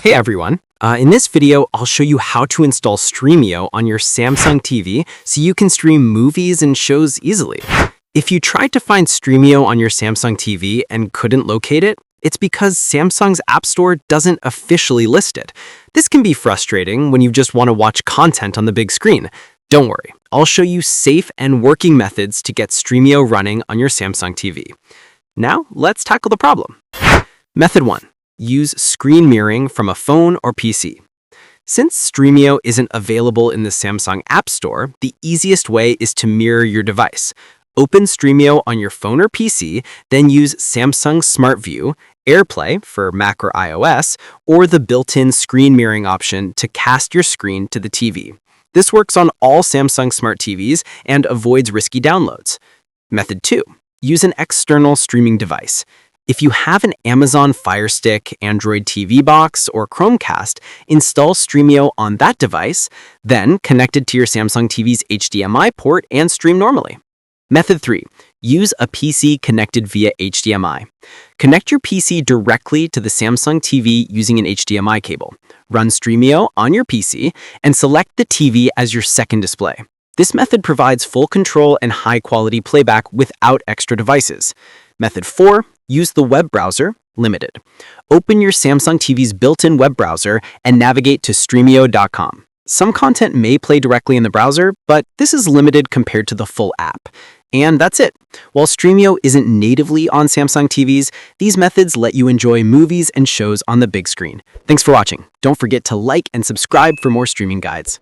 Hey everyone! In this video, I'll show you how to install Stremio on your Samsung TV so you can stream movies and shows easily. If you tried to find Stremio on your Samsung TV and couldn't locate it, it's because Samsung's App Store doesn't officially list it. This can be frustrating when you just want to watch content on the big screen. Don't worry, I'll show you safe and working methods to get Stremio running on your Samsung TV. Now, let's tackle the problem. Method 1. Use screen mirroring from a phone or PC. Since Stremio isn't available in the Samsung App Store, the easiest way is to mirror your device. Open Stremio on your phone or PC, then use Samsung Smart View, AirPlay for Mac or iOS, or the built-in screen mirroring option to cast your screen to the TV. This works on all Samsung Smart TVs and avoids risky downloads. Method 2. Use an external streaming device. If you have an Amazon Fire Stick, Android TV box, or Chromecast, install Stremio on that device, then connect it to your Samsung TV's HDMI port and stream normally. Method 3. Use a PC connected via HDMI. Connect your PC directly to the Samsung TV using an HDMI cable. Run Stremio on your PC and select the TV as your second display. This method provides full control and high-quality playback without extra devices. Method 4. Use the web browser, limited. Open your Samsung TV's built-in web browser and navigate to stremio.com. Some content may play directly in the browser, but this is limited compared to the full app. And that's it. While Stremio isn't natively on Samsung TVs, these methods let you enjoy movies and shows on the big screen. Thanks for watching. Don't forget to like and subscribe for more streaming guides.